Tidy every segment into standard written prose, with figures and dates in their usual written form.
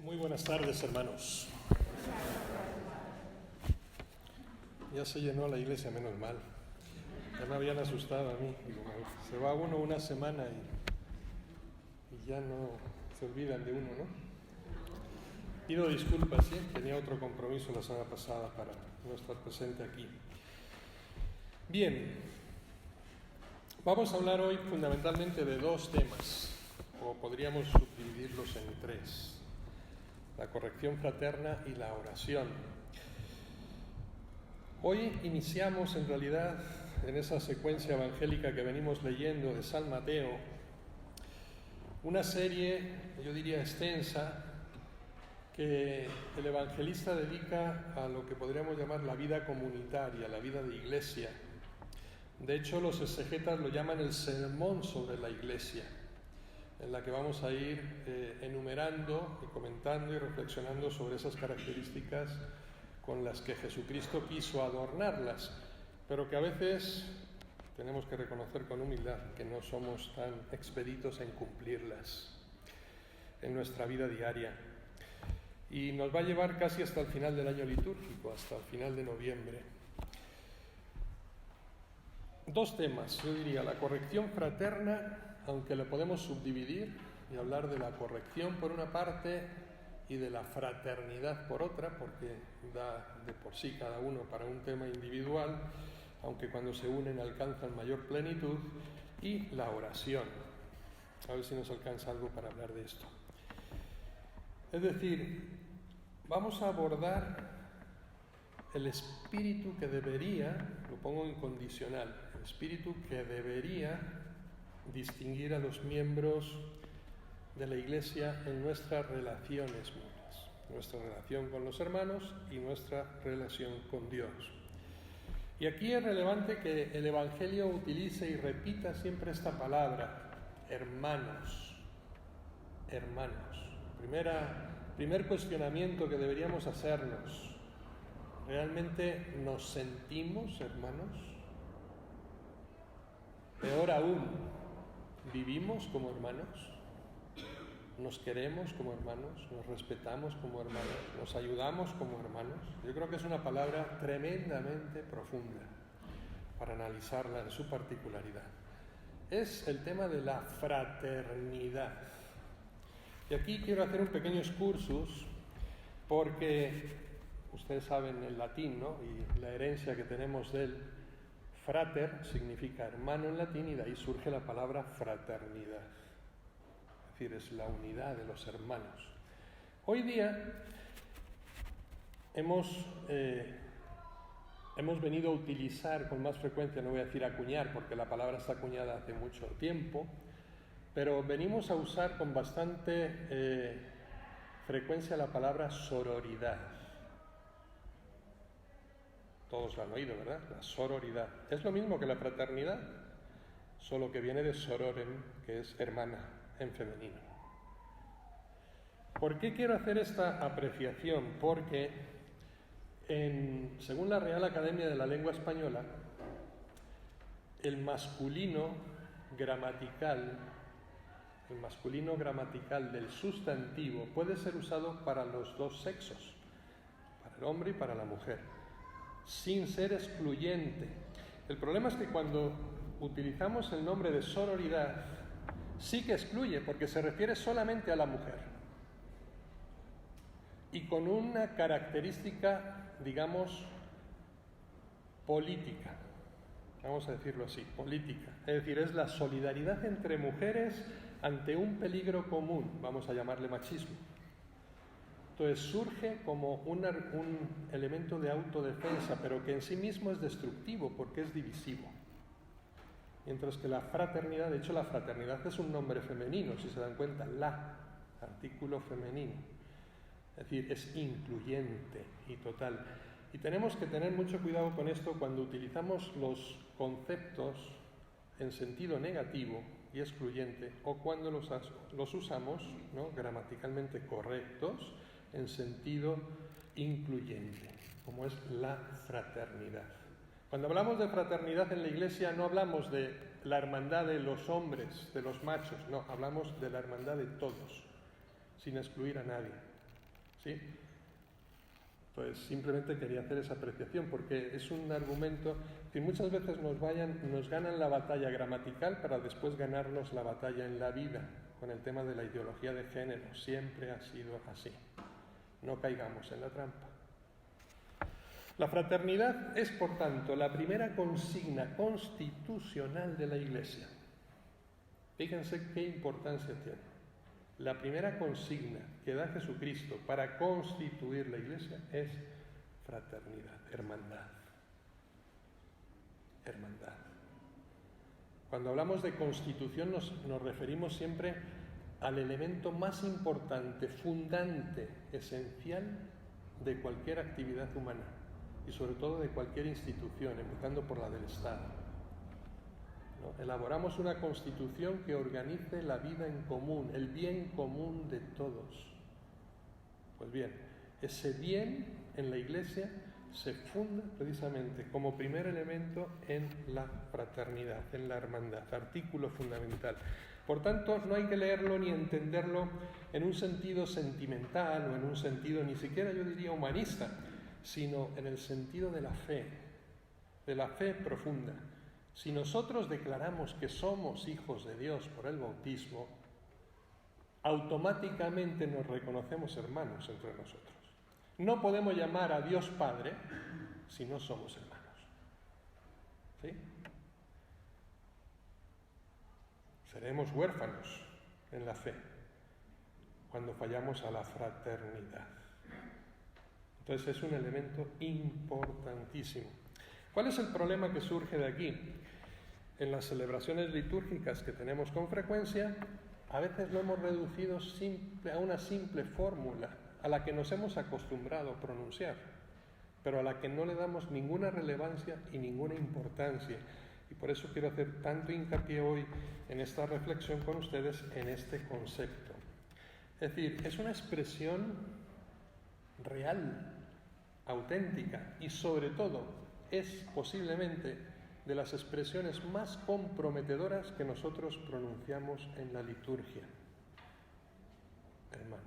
Muy buenas tardes, hermanos. Ya se llenó la iglesia, menos mal. Ya me habían asustado a mí. Digo, se va uno una semana y ya no se olvidan de uno, ¿no? Pido disculpas, ¿sí? Tenía otro compromiso la semana pasada para no estar presente aquí. Bien, vamos a hablar hoy fundamentalmente de dos temas, o podríamos subdividirlos en tres: la corrección fraterna y la oración. Hoy iniciamos en realidad en esa secuencia evangélica que venimos leyendo de San Mateo, una serie, yo diría extensa, que el evangelista dedica a lo que podríamos llamar la vida comunitaria, la vida de iglesia. De hecho, los exegetas lo llaman el sermón sobre la iglesia, en la que vamos a ir enumerando y comentando y reflexionando sobre esas características con las que Jesucristo quiso adornarlas, pero que a veces tenemos que reconocer con humildad que no somos tan expeditos en cumplirlas en nuestra vida diaria. Y nos va a llevar casi hasta el final del año litúrgico, hasta el final de noviembre. Dos temas, yo diría: la corrección fraterna, aunque lo podemos subdividir y hablar de la corrección por una parte y de la fraternidad por otra, porque da de por sí cada uno para un tema individual, aunque cuando se unen alcanzan mayor plenitud, y la oración. A ver si nos alcanza algo para hablar de esto. Es decir, vamos a abordar el espíritu que debería, lo pongo en condicional, el espíritu que debería distinguir a los miembros de la Iglesia en nuestras relaciones mutuas, nuestra relación con los hermanos y nuestra relación con Dios. Y aquí es relevante que el Evangelio utilice y repita siempre esta palabra: hermanos. Hermanos. Primer cuestionamiento que deberíamos hacernos: ¿realmente nos sentimos hermanos? Peor aún, ¿vivimos como hermanos? ¿Nos queremos como hermanos? ¿Nos respetamos como hermanos? ¿Nos ayudamos como hermanos? Yo creo que es una palabra tremendamente profunda para analizarla en su particularidad. Es el tema de la fraternidad. Y aquí quiero hacer un pequeño excursus, porque ustedes saben el latín, ¿no? Y la herencia que tenemos del frater significa hermano en latín, y de ahí surge la palabra fraternidad. Es decir, es la unidad de los hermanos. Hoy día hemos venido a utilizar con más frecuencia, no voy a decir acuñar, porque la palabra está acuñada hace mucho tiempo, pero venimos a usar con bastante frecuencia la palabra sororidad. Todos la han oído, ¿verdad? La sororidad. Es lo mismo que la fraternidad, solo que viene de sororem, que es hermana en femenino. ¿Por qué quiero hacer esta apreciación? Porque según la Real Academia de la Lengua Española, el masculino gramatical del sustantivo puede ser usado para los dos sexos, para el hombre y para la mujer, sin ser excluyente. El problema es que cuando utilizamos el nombre de sororidad, sí que excluye, porque se refiere solamente a la mujer. Y con una característica, digamos, política. Vamos a decirlo así, política. Es decir, es la solidaridad entre mujeres ante un peligro común, vamos a llamarle machismo. Entonces surge como un elemento de autodefensa, pero que en sí mismo es destructivo porque es divisivo. Mientras que la fraternidad, de hecho la fraternidad es un nombre femenino, si se dan cuenta, artículo femenino. Es decir, es incluyente y total. Y tenemos que tener mucho cuidado con esto cuando utilizamos los conceptos en sentido negativo y excluyente, o cuando los usamos, ¿no?, gramaticalmente correctos, en sentido incluyente, como es la fraternidad. Cuando hablamos de fraternidad en la Iglesia no hablamos de la hermandad de los hombres, de los machos, no, hablamos de la hermandad de todos, sin excluir a nadie. ¿Sí? Pues simplemente quería hacer esa apreciación porque es un argumento que muchas veces nos ganan la batalla gramatical para después ganarnos la batalla en la vida con el tema de la ideología de género. Siempre ha sido así. No caigamos en la trampa. La fraternidad es, por tanto, la primera consigna constitucional de la Iglesia. Fíjense qué importancia tiene. La primera consigna que da Jesucristo para constituir la Iglesia es fraternidad, hermandad. Hermandad. Cuando hablamos de constitución nos referimos siempre al elemento más importante, fundante, esencial de cualquier actividad humana y sobre todo de cualquier institución, empezando por la del Estado. ¿No? Elaboramos una constitución que organice la vida en común, el bien común de todos. Pues bien, ese bien en la Iglesia se funda precisamente como primer elemento en la fraternidad, en la hermandad, artículo fundamental. Por tanto, no hay que leerlo ni entenderlo en un sentido sentimental o en un sentido ni siquiera yo diría humanista, sino en el sentido de la fe profunda. Si nosotros declaramos que somos hijos de Dios por el bautismo, automáticamente nos reconocemos hermanos entre nosotros. No podemos llamar a Dios Padre si no somos hermanos. ¿Sí? Seremos huérfanos en la fe cuando fallamos a la fraternidad. Entonces es un elemento importantísimo. ¿Cuál es el problema que surge de aquí? En las celebraciones litúrgicas que tenemos con frecuencia, a veces lo hemos reducido a una simple fórmula a la que nos hemos acostumbrado a pronunciar, pero a la que no le damos ninguna relevancia y ninguna importancia. Y por eso quiero hacer tanto hincapié hoy en esta reflexión con ustedes en este concepto. Es decir, es una expresión real, auténtica y sobre todo es posiblemente de las expresiones más comprometedoras que nosotros pronunciamos en la liturgia. Hermanos.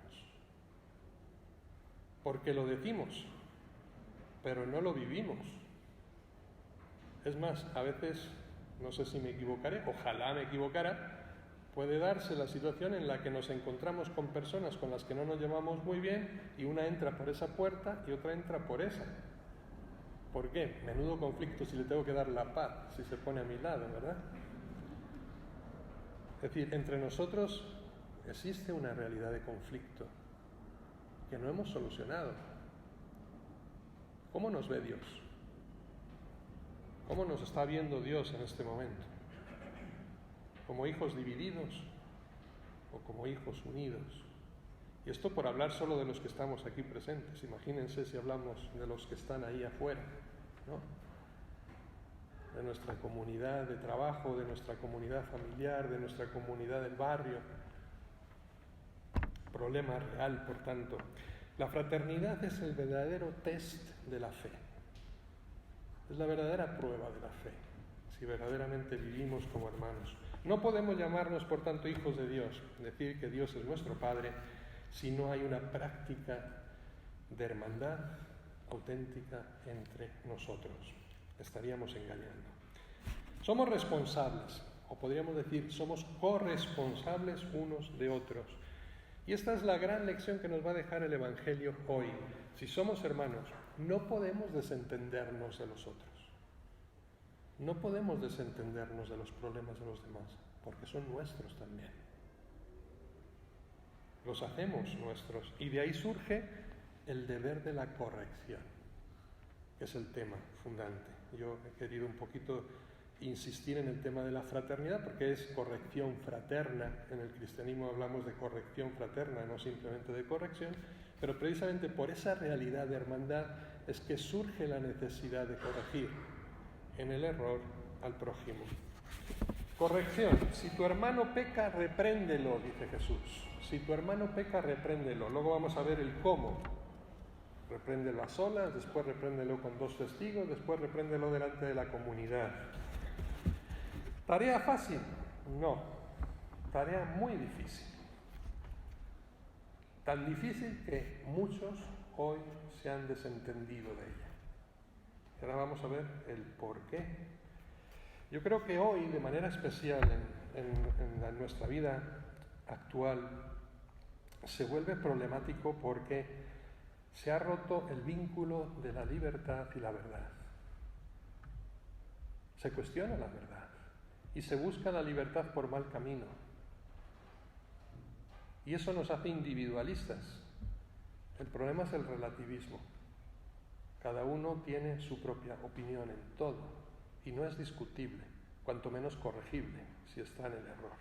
Porque lo decimos, pero no lo vivimos. Es más, a veces, no sé si me equivocaré, ojalá me equivocara, puede darse la situación en la que nos encontramos con personas con las que no nos llevamos muy bien y una entra por esa puerta y otra entra por esa. ¿Por qué? Menudo conflicto si le tengo que dar la paz, si se pone a mi lado, ¿verdad? Es decir, entre nosotros existe una realidad de conflicto que no hemos solucionado. ¿Cómo nos ve Dios? ¿Cómo nos está viendo Dios en este momento? ¿Como hijos divididos o como hijos unidos? Y esto por hablar solo de los que estamos aquí presentes. Imagínense si hablamos de los que están ahí afuera, ¿no? De nuestra comunidad de trabajo, de nuestra comunidad familiar, de nuestra comunidad del barrio. Problema real, por tanto. La fraternidad es el verdadero test de la fe. Es la verdadera prueba de la fe, si verdaderamente vivimos como hermanos. No podemos llamarnos, por tanto, hijos de Dios, decir que Dios es nuestro Padre, si no hay una práctica de hermandad auténtica entre nosotros. Estaríamos engañando. Somos responsables, o podríamos decir, somos corresponsables unos de otros. Y esta es la gran lección que nos va a dejar el Evangelio hoy. Si somos hermanos, no podemos desentendernos de los otros. No podemos desentendernos de los problemas de los demás, porque son nuestros también. Los hacemos nuestros. Y de ahí surge el deber de la corrección, que es el tema fundante. Yo he querido un poquito insistir en el tema de la fraternidad, porque es corrección fraterna. En el cristianismo hablamos de corrección fraterna, no simplemente de corrección, pero precisamente por esa realidad de hermandad es que surge la necesidad de corregir en el error al prójimo. Corrección. Si tu hermano peca, repréndelo, dice Jesús. Si tu hermano peca, repréndelo. Luego vamos a ver el cómo. Repréndelo a solas, después repréndelo con 2 testigos, después repréndelo delante de la comunidad. ¿Tarea fácil? No. Tarea muy difícil. Tan difícil que muchos hoy se han desentendido de ella. Y ahora vamos a ver el por qué. Yo creo que hoy, de manera especial en nuestra vida actual, se vuelve problemático porque se ha roto el vínculo de la libertad y la verdad. Se cuestiona la verdad y se busca la libertad por mal camino. Y eso nos hace individualistas. El problema es el relativismo. Cada uno tiene su propia opinión en todo y no es discutible, cuanto menos corregible si está en el error.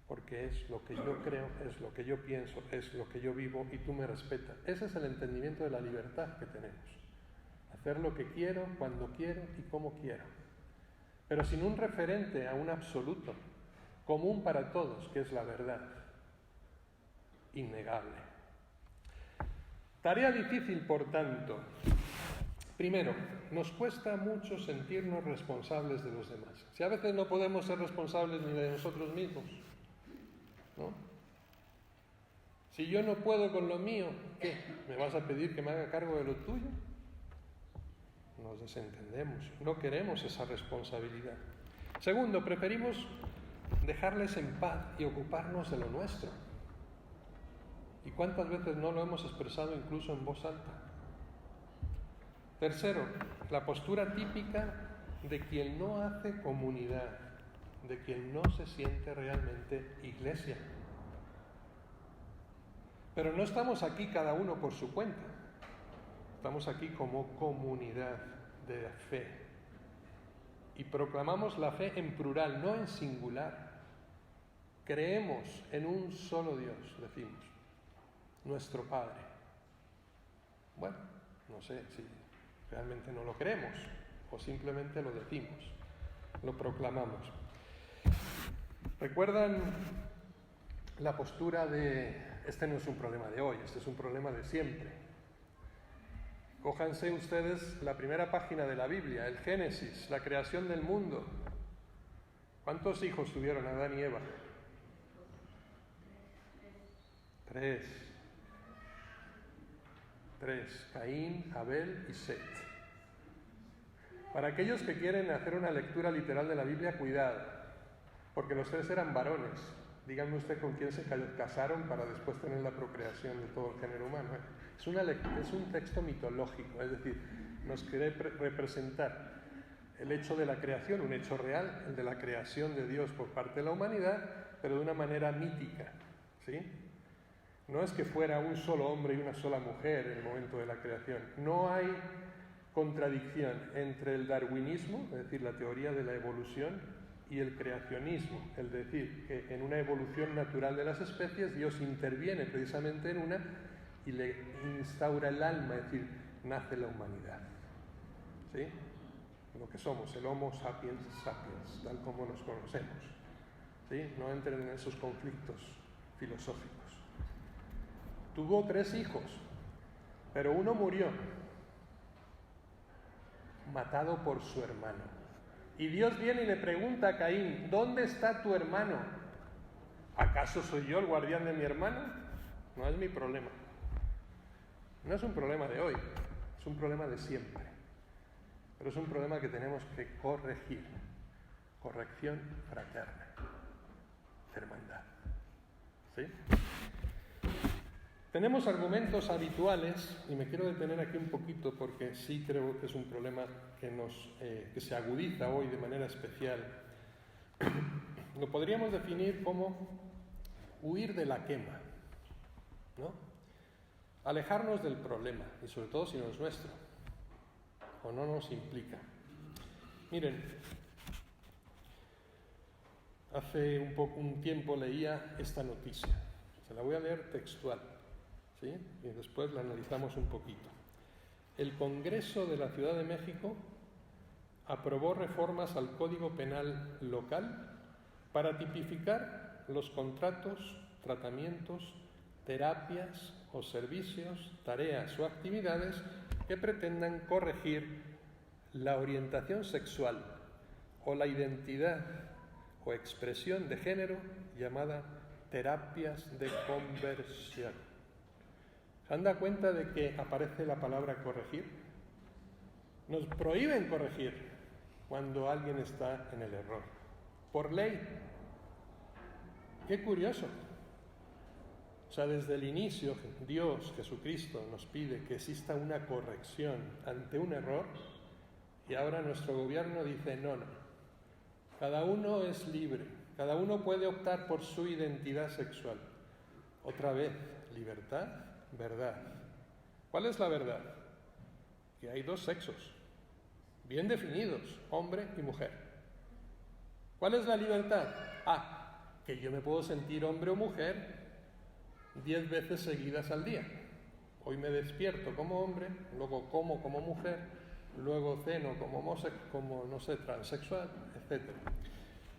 Porque es lo que yo creo, es lo que yo pienso, es lo que yo vivo y tú me respetas. Ese es el entendimiento de la libertad que tenemos. Hacer lo que quiero, cuando quiero y como quiero. Pero sin un referente a un absoluto, común para todos, que es la verdad. Innegable. Tarea difícil, por tanto. Primero, nos cuesta mucho sentirnos responsables de los demás. Si a veces no podemos ser responsables ni de nosotros mismos, ¿no? Si yo no puedo con lo mío, ¿qué? ¿Me vas a pedir que me haga cargo de lo tuyo? Nos desentendemos, no queremos esa responsabilidad. Segundo, preferimos dejarles en paz y ocuparnos de lo nuestro. ¿Y cuántas veces no lo hemos expresado incluso en voz alta? Tercero, la postura típica de quien no hace comunidad, de quien no se siente realmente iglesia. Pero no estamos aquí cada uno por su cuenta, estamos aquí como comunidad de fe. Y proclamamos la fe en plural, no en singular. Creemos en un solo Dios, decimos, nuestro Padre. Bueno, no sé si realmente no lo creemos o simplemente lo decimos, lo proclamamos. ¿Recuerdan la postura de... Este no es un problema de hoy, este es un problema de siempre. Cójanse ustedes la primera página de la Biblia, el Génesis, la creación del mundo. ¿Cuántos hijos tuvieron Adán y Eva? 3. Caín, Abel y Set. Para aquellos que quieren hacer una lectura literal de la Biblia, cuidado, porque los 3 eran varones. Díganme usted con quién se casaron para después tener la procreación de todo el género humano. Es un texto mitológico, es decir, nos quiere representar el hecho de la creación, un hecho real, el de la creación de Dios por parte de la humanidad, pero de una manera mítica, ¿sí? No es que fuera un solo hombre y una sola mujer en el momento de la creación. No hay contradicción entre el darwinismo, es decir, la teoría de la evolución, y el creacionismo, es decir, que en una evolución natural de las especies Dios interviene precisamente en una y le instaura el alma, es decir, nace la humanidad. ¿Sí? Lo que somos, el Homo sapiens sapiens, tal como nos conocemos. ¿Sí? No entren en esos conflictos filosóficos. Tuvo 3 hijos, pero uno murió, matado por su hermano. Y Dios viene y le pregunta a Caín, ¿dónde está tu hermano? ¿Acaso soy yo el guardián de mi hermano? No es mi problema. No es un problema de hoy, es un problema de siempre. Pero es un problema que tenemos que corregir. Corrección fraterna. Hermandad. ¿Sí? Tenemos argumentos habituales, y me quiero detener aquí un poquito porque sí creo que es un problema que se agudiza hoy de manera especial. Lo podríamos definir como huir de la quema, ¿no? Alejarnos del problema, y sobre todo si no es nuestro, o no nos implica. Miren, hace un tiempo leía esta noticia, se la voy a leer textual. ¿Sí? Y después la analizamos un poquito. El Congreso de la Ciudad de México aprobó reformas al Código Penal local para tipificar los contratos, tratamientos, terapias o servicios, tareas o actividades que pretendan corregir la orientación sexual o la identidad o expresión de género llamada terapias de conversión. ¿Se han dado cuenta de que aparece la palabra corregir? Nos prohíben corregir cuando alguien está en el error, por ley. Qué curioso. O sea, desde el inicio, Dios, Jesucristo, nos pide que exista una corrección ante un error, y ahora nuestro gobierno dice, no. Cada uno es libre, cada uno puede optar por su identidad sexual. Otra vez, libertad, verdad. ¿Cuál es la verdad? Que hay dos sexos, bien definidos, hombre y mujer. ¿Cuál es la libertad? Que yo me puedo sentir hombre o mujer 10 veces seguidas al día. Hoy me despierto como hombre, luego como mujer, luego ceno como transexual, etc.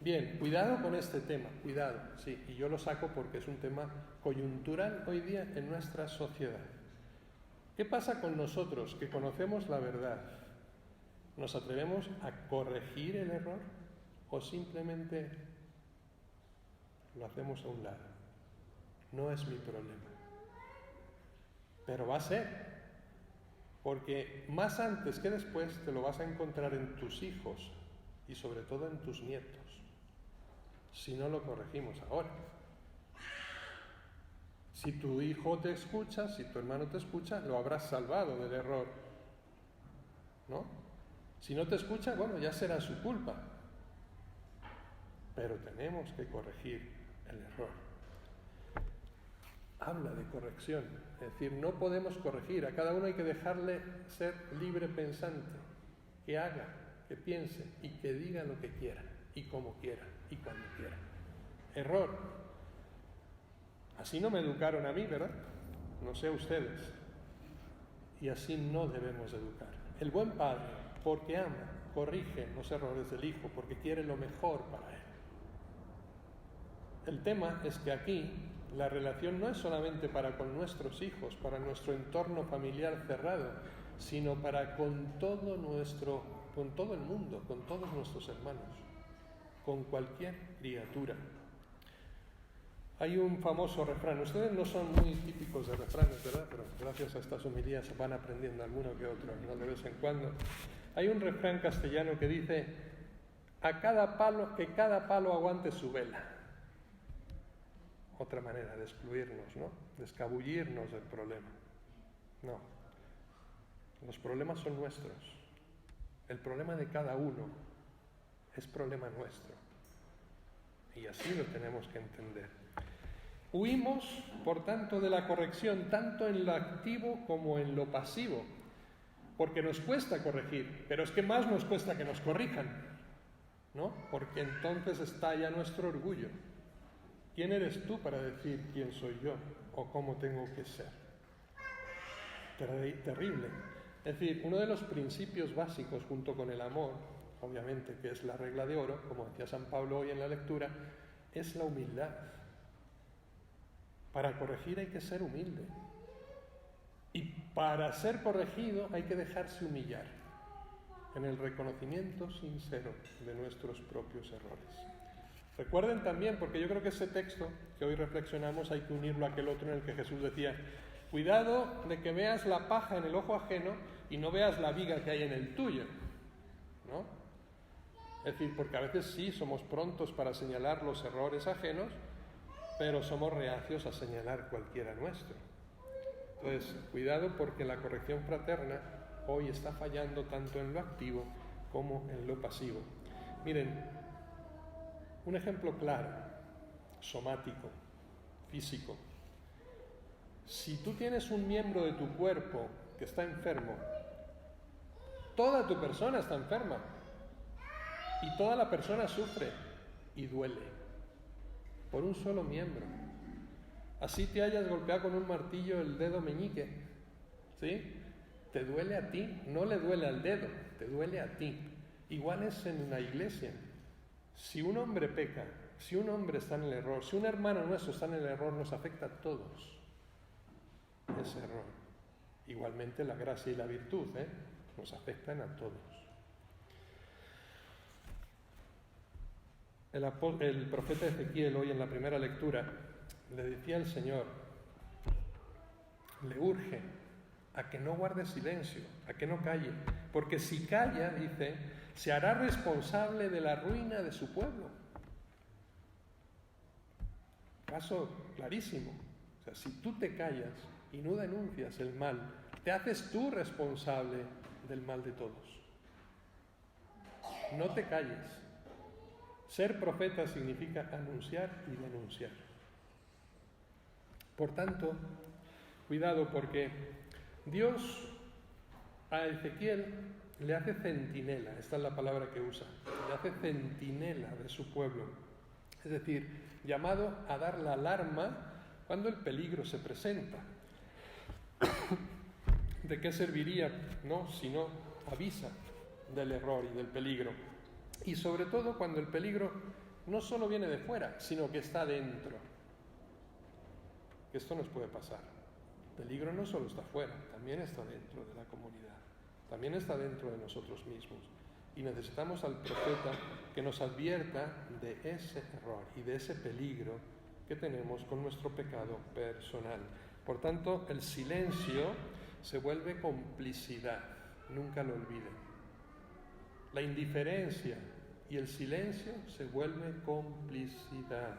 Bien, cuidado con este tema, cuidado, sí, y yo lo saco porque es un tema coyuntural hoy día en nuestra sociedad. ¿Qué pasa con nosotros que conocemos la verdad? ¿Nos atrevemos a corregir el error o simplemente lo hacemos a un lado? No es mi problema. Pero va a ser, porque más antes que después te lo vas a encontrar en tus hijos y sobre todo en tus nietos, si no lo corregimos ahora. Si tu hijo te escucha, si tu hermano te escucha, lo habrás salvado del error, ¿no? Si no te escucha, bueno, ya será su culpa. Pero tenemos que corregir el error. Habla de corrección, es decir, no podemos corregir, a cada uno hay que dejarle ser libre pensante, que haga, que piense y que diga lo que quiera, y como quiera, y cuando quiera. Error. Así no me educaron a mí, ¿verdad? No sé a ustedes. Y así no debemos educar. El buen padre, porque ama, corrige los errores del hijo, porque quiere lo mejor para él. El tema es que aquí la relación no es solamente para con nuestros hijos, para nuestro entorno familiar cerrado, sino para con todo el mundo, con todos nuestros hermanos, con cualquier criatura. Hay un famoso refrán, ustedes no son muy típicos de refranes, ¿verdad? Pero gracias a estas homilías van aprendiendo alguno que otro, ¿no? De vez en cuando. Hay un refrán castellano que dice, que cada palo aguante su vela. Otra manera de excluirnos, ¿no? De escabullirnos del problema. No. Los problemas son nuestros. El problema de cada uno es problema nuestro. Y así lo tenemos que entender. Huimos, por tanto, de la corrección, tanto en lo activo como en lo pasivo. Porque nos cuesta corregir, pero es que más nos cuesta que nos corrijan, ¿no? Porque entonces estalla nuestro orgullo. ¿Quién eres tú para decir quién soy yo o cómo tengo que ser? Terrible. Es decir, uno de los principios básicos junto con el amor, obviamente que es la regla de oro, como decía San Pablo hoy en la lectura, es la humildad. Para corregir hay que ser humilde. Y para ser corregido hay que dejarse humillar en el reconocimiento sincero de nuestros propios errores. Recuerden también, porque yo creo que ese texto que hoy reflexionamos hay que unirlo a aquel otro en el que Jesús decía, cuidado de que veas la paja en el ojo ajeno y no veas la viga que hay en el tuyo, ¿no? Es decir, porque a veces sí somos prontos para señalar los errores ajenos, pero somos reacios a señalar cualquiera nuestro. Entonces, cuidado porque la corrección fraterna hoy está fallando tanto en lo activo como en lo pasivo. Miren, un ejemplo claro, somático, físico. Si tú tienes un miembro de tu cuerpo que está enfermo, toda tu persona está enferma y toda la persona sufre y duele por un solo miembro. Así te hayas golpeado con un martillo el dedo meñique, ¿sí? Te duele a ti, no le duele al dedo, te duele a ti. Igual es en la iglesia. Si un hombre peca, si un hombre está en el error, si un hermano nuestro está en el error, nos afecta a todos ese error. Igualmente la gracia y la virtud, nos afectan a todos. El profeta Ezequiel hoy en la primera lectura le decía al Señor, le urge a que no guarde silencio, a que no calle, porque si calla, dice, se hará responsable de la ruina de su pueblo. Caso clarísimo. O sea, si tú te callas y no denuncias el mal, te haces tú responsable del mal de todos. No te calles. Ser profeta significa anunciar y denunciar. Por tanto, cuidado, porque Dios a Ezequiel le hace centinela, esta es la palabra que usa, le hace centinela de su pueblo, es decir, llamado a dar la alarma cuando el peligro se presenta. ¿De qué serviría, no, si no avisa del error y del peligro? Y sobre todo cuando el peligro no solo viene de fuera, sino que está dentro. Que esto nos puede pasar. El peligro no solo está fuera, también está dentro de la comunidad, también está dentro de nosotros mismos. Y necesitamos al profeta que nos advierta de ese error y de ese peligro que tenemos con nuestro pecado personal. Por tanto, el silencio se vuelve complicidad, nunca lo olviden. La indiferencia y el silencio se vuelve complicidad.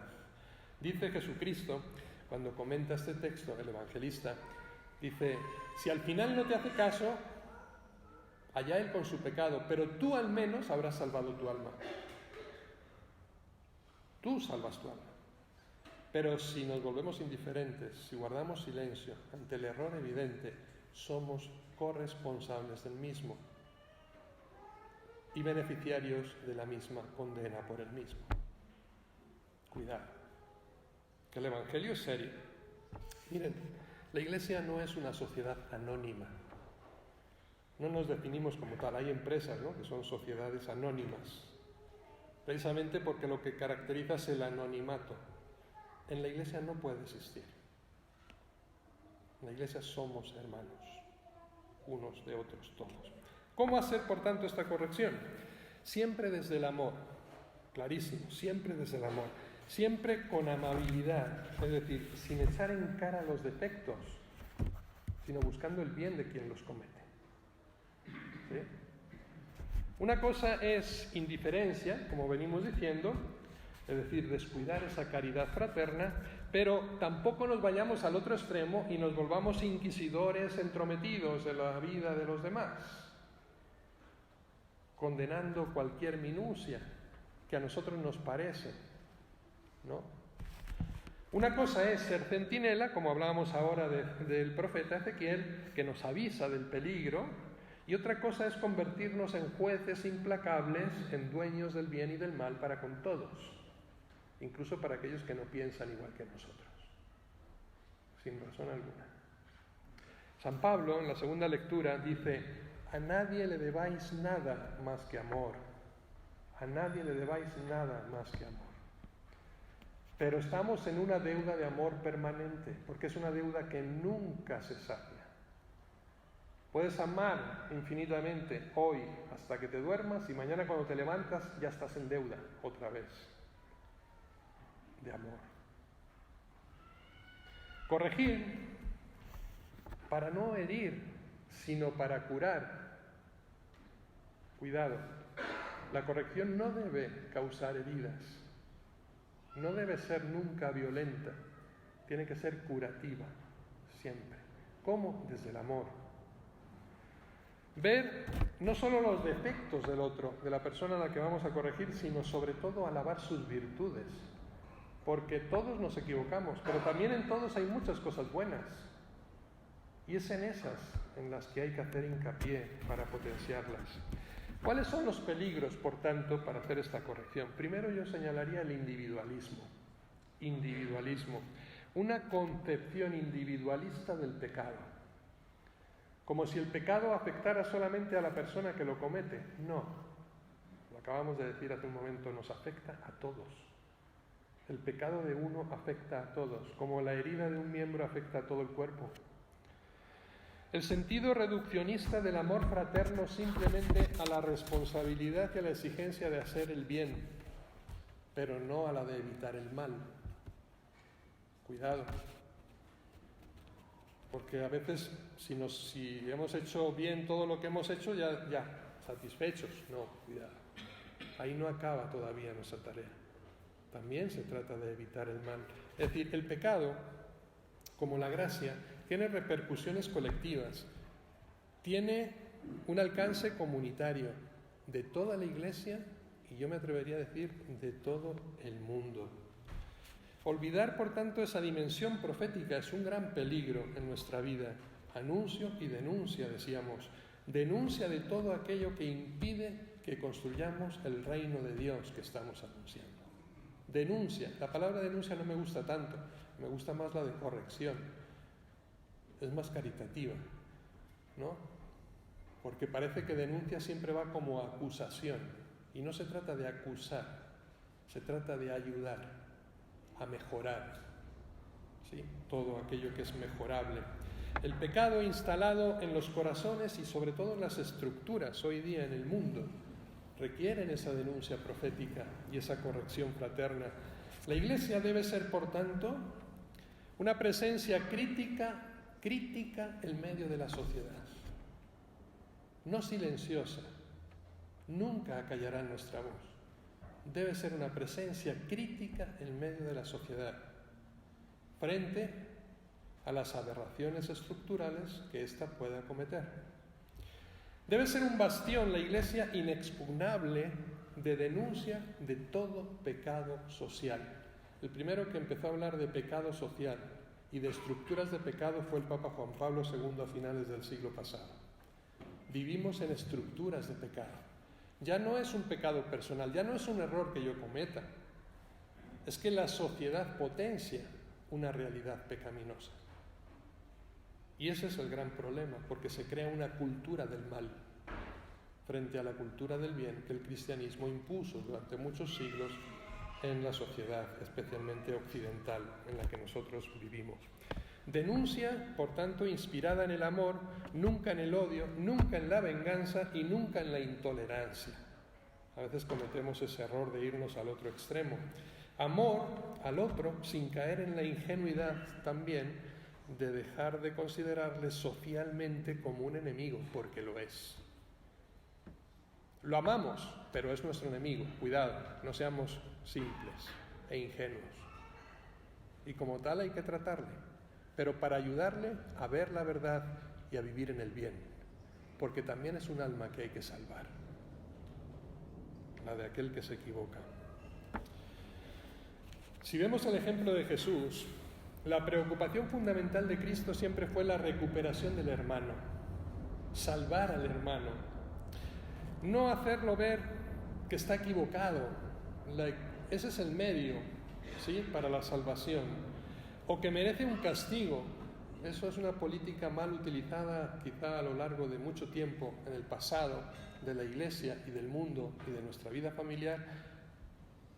Dice Jesucristo, cuando comenta este texto, el evangelista, dice, si al final no te hace caso, allá él con su pecado, pero tú al menos habrás salvado tu alma. Tú salvas tu alma. Pero si nos volvemos indiferentes, si guardamos silencio ante el error evidente, somos corresponsables del mismo y beneficiarios de la misma condena por el mismo. Cuidado, que el Evangelio es serio. Miren, la Iglesia no es una sociedad anónima. No nos definimos como tal. Hay empresas, ¿no?, que son sociedades anónimas, precisamente porque lo que caracteriza es el anonimato. En la Iglesia no puede existir. En la Iglesia somos hermanos, unos de otros todos. ¿Cómo hacer, por tanto, esta corrección? Siempre desde el amor, clarísimo, siempre desde el amor, siempre con amabilidad, es decir, sin echar en cara los defectos, sino buscando el bien de quien los comete. ¿Sí? Una cosa es indiferencia, como venimos diciendo, es decir, descuidar esa caridad fraterna, pero tampoco nos vayamos al otro extremo y nos volvamos inquisidores entrometidos en la vida de los demás, condenando cualquier minucia que a nosotros nos parece, ¿no? Una cosa es ser centinela, como hablábamos ahora del profeta Ezequiel, que nos avisa del peligro, y otra cosa es convertirnos en jueces implacables, en dueños del bien y del mal para con todos, incluso para aquellos que no piensan igual que nosotros, sin razón alguna. San Pablo, en la segunda lectura, dice: a nadie le debáis nada más que amor. A nadie le debáis nada más que amor. Pero estamos en una deuda de amor permanente, porque es una deuda que nunca se sacia. Puedes amar infinitamente hoy hasta que te duermas y mañana cuando te levantas ya estás en deuda otra vez de amor. Corregir para no herir, sino para curar. Cuidado, la corrección no debe causar heridas, no debe ser nunca violenta, tiene que ser curativa, siempre. ¿Cómo? Desde el amor. Ver no solo los defectos del otro, de la persona a la que vamos a corregir, sino sobre todo alabar sus virtudes, porque todos nos equivocamos, pero también en todos hay muchas cosas buenas, y es en esas en las que hay que hacer hincapié para potenciarlas. ¿Cuáles son los peligros, por tanto, para hacer esta corrección? Primero yo señalaría el individualismo. Individualismo. Una concepción individualista del pecado. Como si el pecado afectara solamente a la persona que lo comete. No. Lo acabamos de decir hace un momento, nos afecta a todos. El pecado de uno afecta a todos, como la herida de un miembro afecta a todo el cuerpo. El sentido reduccionista del amor fraterno simplemente a la responsabilidad y a la exigencia de hacer el bien, pero no a la de evitar el mal. Cuidado. Porque a veces, si hemos hecho bien todo lo que hemos hecho, ya, satisfechos. No, cuidado. Ahí no acaba todavía nuestra tarea. También se trata de evitar el mal. Es decir, el pecado, como la gracia, tiene repercusiones colectivas. Tiene un alcance comunitario de toda la Iglesia y yo me atrevería a decir de todo el mundo. Olvidar, por tanto, esa dimensión profética es un gran peligro en nuestra vida. Anuncio y denuncia, decíamos. Denuncia de todo aquello que impide que construyamos el reino de Dios que estamos anunciando. Denuncia. La palabra denuncia no me gusta tanto, me gusta más la de corrección. Es más caritativa, ¿no? Porque parece que denuncia siempre va como acusación. Y no se trata de acusar, se trata de ayudar a mejorar, ¿sí? Todo aquello que es mejorable. El pecado instalado en los corazones y sobre todo en las estructuras hoy día en el mundo requieren esa denuncia profética y esa corrección fraterna. La Iglesia debe ser, por tanto, una presencia crítica en medio de la sociedad, no silenciosa, nunca acallará nuestra voz. Debe ser una presencia crítica en medio de la sociedad, frente a las aberraciones estructurales que ésta pueda cometer. Debe ser un bastión, la Iglesia, inexpugnable de denuncia de todo pecado social. El primero que empezó a hablar de pecado social y de estructuras de pecado fue el Papa Juan Pablo II a finales del siglo pasado. Vivimos en estructuras de pecado. Ya no es un pecado personal, ya no es un error que yo cometa. Es que la sociedad potencia una realidad pecaminosa. Y ese es el gran problema, porque se crea una cultura del mal frente a la cultura del bien que el cristianismo impuso durante muchos siglos en la sociedad, especialmente occidental, en la que nosotros vivimos. Denuncia, por tanto, inspirada en el amor, nunca en el odio, nunca en la venganza y nunca en la intolerancia. A veces cometemos ese error de irnos al otro extremo. Amor al otro sin caer en la ingenuidad también de dejar de considerarle socialmente como un enemigo, porque lo es. Lo amamos, pero es nuestro enemigo. Cuidado, no seamos simples e ingenuos. Y como tal hay que tratarle, pero para ayudarle a ver la verdad y a vivir en el bien, porque también es un alma que hay que salvar, la de aquel que se equivoca. Si vemos el ejemplo de Jesús, la preocupación fundamental de Cristo siempre fue la recuperación del hermano, salvar al hermano, no hacerlo ver que está equivocado. Ese es el medio, ¿sí?, para la salvación, o que merece un castigo. Eso es una política mal utilizada quizá a lo largo de mucho tiempo en el pasado de la Iglesia y del mundo y de nuestra vida familiar.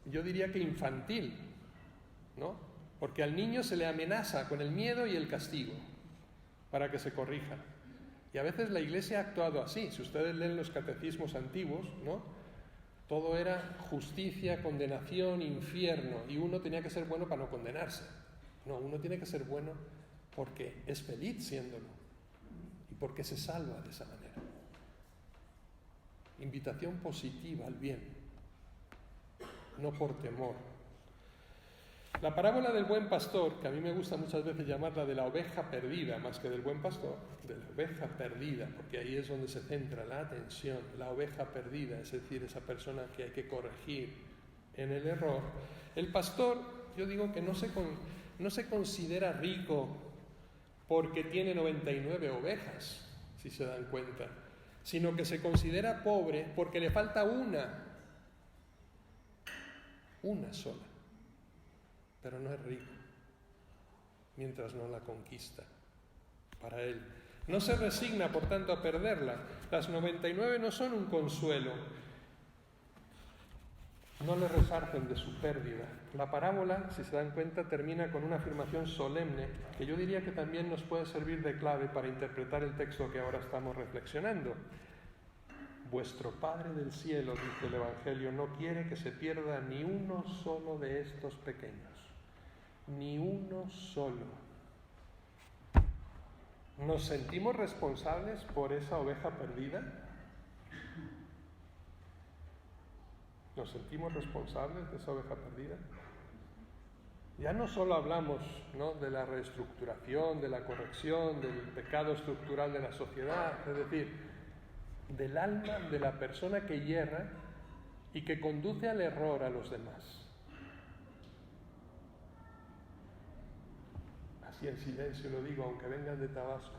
Yo diría que infantil, ¿no? Porque al niño se le amenaza con el miedo y el castigo para que se corrija. Y a veces la Iglesia ha actuado así. Si ustedes leen los catecismos antiguos, ¿no?, todo era justicia, condenación, infierno, y uno tenía que ser bueno para no condenarse. No, uno tiene que ser bueno porque es feliz siéndolo y porque se salva de esa manera. Invitación positiva al bien, no por temor. La parábola del buen pastor, que a mí me gusta muchas veces llamarla de la oveja perdida, más que del buen pastor, de la oveja perdida, porque ahí es donde se centra la atención, la oveja perdida, es decir, esa persona que hay que corregir en el error. El pastor, yo digo que no se considera rico porque tiene 99 ovejas, si se dan cuenta, sino que se considera pobre porque le falta una sola. Pero no es rico, mientras no la conquista para él. No se resigna, por tanto, a perderla. Las 99 no son un consuelo. No le resarcen de su pérdida. La parábola, si se dan cuenta, termina con una afirmación solemne que yo diría que también nos puede servir de clave para interpretar el texto que ahora estamos reflexionando. Vuestro Padre del cielo, dice el Evangelio, no quiere que se pierda ni uno solo de estos pequeños. Ni uno solo. ¿Nos sentimos responsables por esa oveja perdida? ¿Nos sentimos responsables de esa oveja perdida? Ya no solo hablamos, ¿no?, de la reestructuración, de la corrección, del pecado estructural de la sociedad, es decir, del alma de la persona que yerra y que conduce al error a los demás. Así en silencio lo digo, aunque vengan de Tabasco.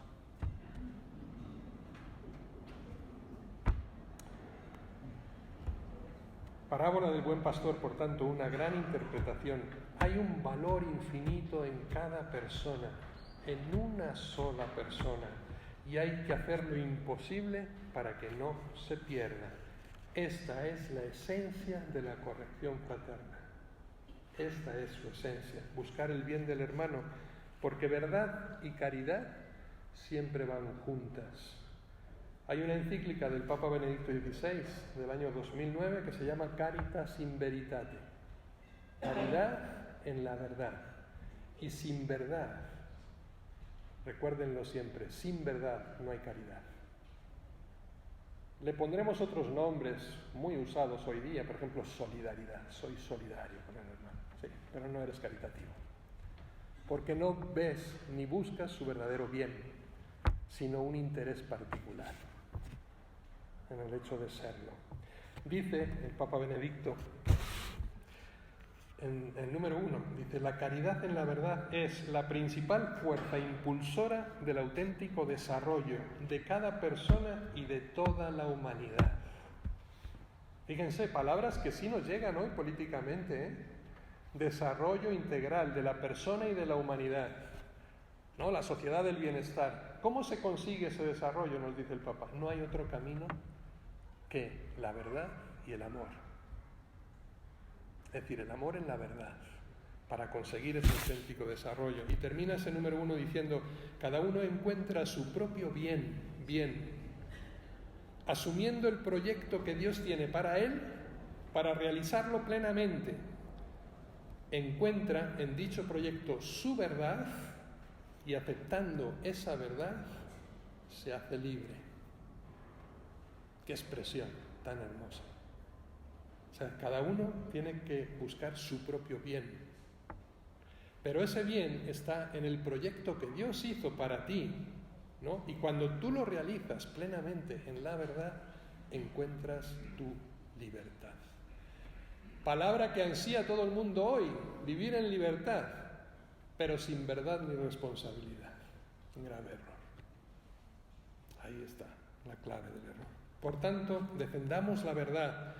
Parábola del buen pastor, por tanto, una gran interpretación. Hay un valor infinito en cada persona, en una sola persona, y hay que hacer lo imposible para que no se pierda. Esta es la esencia de la corrección fraterna. Esta es su esencia, buscar el bien del hermano, porque verdad y caridad siempre van juntas. Hay una encíclica del Papa Benedicto XVI del año 2009 que se llama Caritas in Veritate, caridad en la verdad. Y sin verdad, recuérdenlo siempre, sin verdad no hay caridad. Le pondremos otros nombres muy usados hoy día, por ejemplo, solidaridad. Soy solidario con el hermano, sí, pero no eres caritativo, porque no ves ni buscas su verdadero bien, sino un interés particular en el hecho de serlo. Dice el Papa Benedicto en el número 1, dice: la caridad en la verdad es la principal fuerza impulsora del auténtico desarrollo de cada persona y de toda la humanidad. Fíjense, palabras que sí nos llegan hoy políticamente, ¿eh? Desarrollo integral de la persona y de la humanidad, ¿no? La sociedad del bienestar. ¿Cómo se consigue ese desarrollo? Nos dice el Papa. No hay otro camino que la verdad y el amor. Es decir, el amor en la verdad, para conseguir ese auténtico desarrollo. Y termina ese número 1 diciendo: cada uno encuentra su propio bien, asumiendo el proyecto que Dios tiene para él, para realizarlo plenamente. Encuentra en dicho proyecto su verdad y, aceptando esa verdad, se hace libre. Qué expresión tan hermosa. O sea, cada uno tiene que buscar su propio bien. Pero ese bien está en el proyecto que Dios hizo para ti, ¿no? Y cuando tú lo realizas plenamente en la verdad, encuentras tu libertad. Palabra que ansía todo el mundo hoy: vivir en libertad, pero sin verdad ni responsabilidad. Un grave error. Ahí está la clave del error. Por tanto, defendamos la verdad.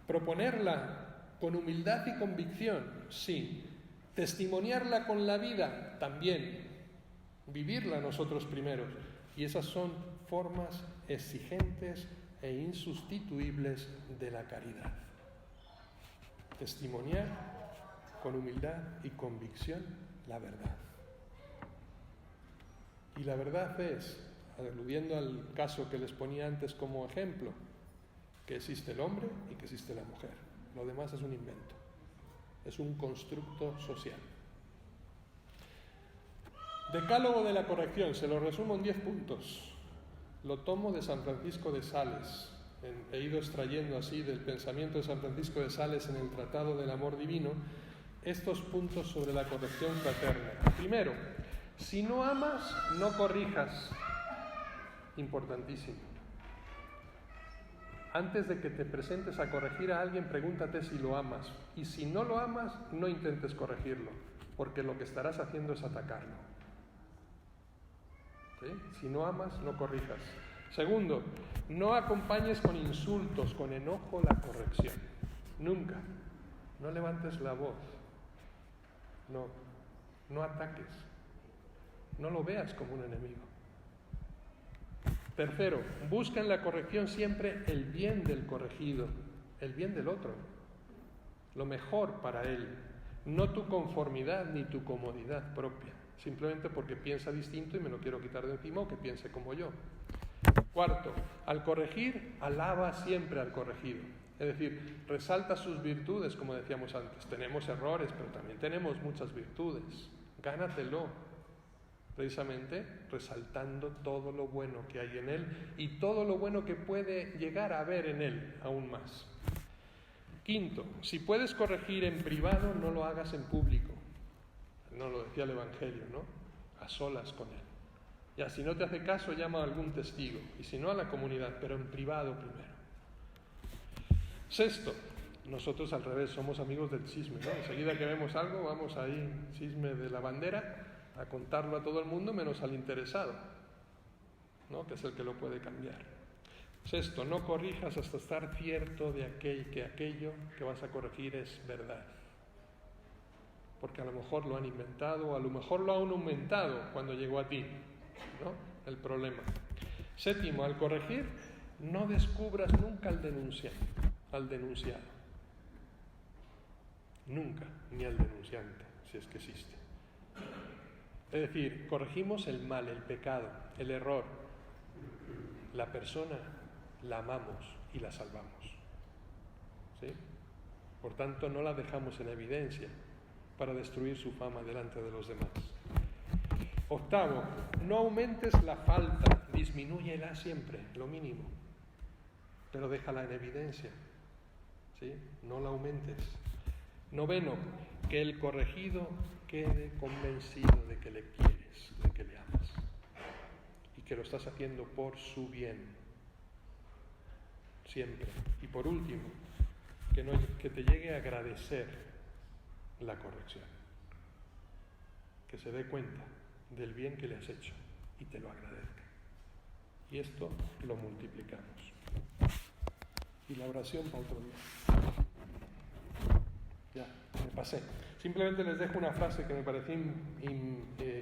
Proponerla con humildad y convicción, sí. Testimoniarla con la vida, también. Vivirla nosotros primeros. Y esas son formas exigentes e insustituibles de la caridad. Testimoniar con humildad y convicción la verdad. Y la verdad es, aludiendo al caso que les ponía antes como ejemplo, que existe el hombre y que existe la mujer. Lo demás es un invento, es un constructo social. Decálogo de la corrección, se lo resumo en 10 puntos. Lo tomo de San Francisco de Sales. He ido extrayendo así del pensamiento de San Francisco de Sales en el Tratado del Amor Divino estos puntos sobre la corrección fraterna. Primero, si no amas, no corrijas. Importantísimo. Antes de que te presentes a corregir a alguien, pregúntate si lo amas. Y si no lo amas, no intentes corregirlo, porque lo que estarás haciendo es atacarlo. ¿Sí? Si no amas, no corrijas. Segundo, no acompañes con insultos, con enojo la corrección. Nunca. No levantes la voz. No ataques. No lo veas como un enemigo. Tercero, busca en la corrección siempre el bien del corregido, el bien del otro, lo mejor para él, no tu conformidad ni tu comodidad propia, simplemente porque piensa distinto y me lo quiero quitar de encima o que piense como yo. Cuarto, al corregir, alaba siempre al corregido, es decir, resalta sus virtudes, como decíamos antes. Tenemos errores, pero también tenemos muchas virtudes, gánatelo. precisamente resaltando todo lo bueno que hay en él y todo lo bueno que puede llegar a haber en él aún más. Quinto, si puedes corregir en privado, no lo hagas en público. No lo decía el Evangelio, ¿no? A solas con él. Ya, si no te hace caso, llama a algún testigo, y si no, a la comunidad, pero en privado primero. Sexto, nosotros al revés, somos amigos del chisme, ¿no? Enseguida que vemos algo, vamos ahí, chisme de la bandera, a contarlo a todo el mundo menos al interesado, ¿no? Que es el que lo puede cambiar. Sexto, no corrijas hasta estar cierto de que aquello que vas a corregir es verdad. Porque a lo mejor lo han inventado, o a lo mejor lo han aumentado cuando llegó a ti, ¿no? El problema. Séptimo, al corregir, no descubras nunca al denunciado. Nunca, ni al denunciante, si es que existe. Es decir, corregimos el mal, el pecado, el error. La persona la amamos y la salvamos. ¿Sí? Por tanto, no la dejamos en evidencia para destruir su fama delante de los demás. Octavo, no aumentes la falta, disminúyela siempre, lo mínimo, pero déjala en evidencia, ¿sí? No la aumentes. Noveno, que el corregido quede convencido de que le quieres, de que le amas y que lo estás haciendo por su bien, siempre. Y por último, que te llegue a agradecer la corrección, que se dé cuenta del bien que le has hecho y te lo agradezca. Y esto lo multiplicamos. Y la oración para otro día. Ya, me pasé. Simplemente les dejo una frase que me pareció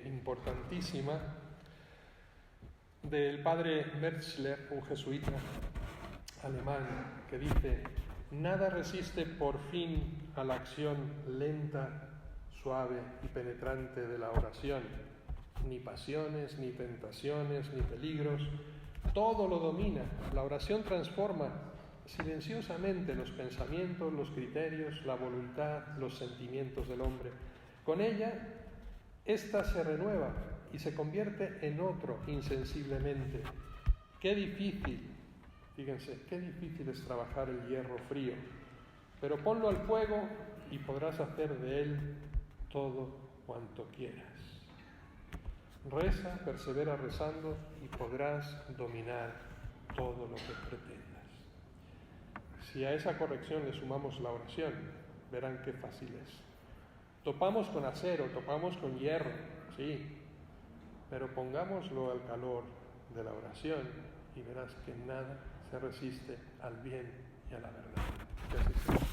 importantísima del padre Metzler, un jesuita alemán, que dice: nada resiste por fin a la acción lenta, suave y penetrante de la oración, ni pasiones, ni tentaciones, ni peligros. Todo lo domina. La oración transforma silenciosamente los pensamientos, los criterios, la voluntad, los sentimientos del hombre. Con ella, ésta se renueva y se convierte en otro insensiblemente. Qué difícil, fíjense, qué difícil es trabajar el hierro frío, pero ponlo al fuego y podrás hacer de él todo cuanto quieras. Reza, persevera rezando y podrás dominar todo lo que pretendas. Si a esa corrección le sumamos la oración, verán qué fácil es. Topamos con acero, topamos con hierro, sí, pero pongámoslo al calor de la oración y verás que nada se resiste al bien y a la verdad. Que así sea.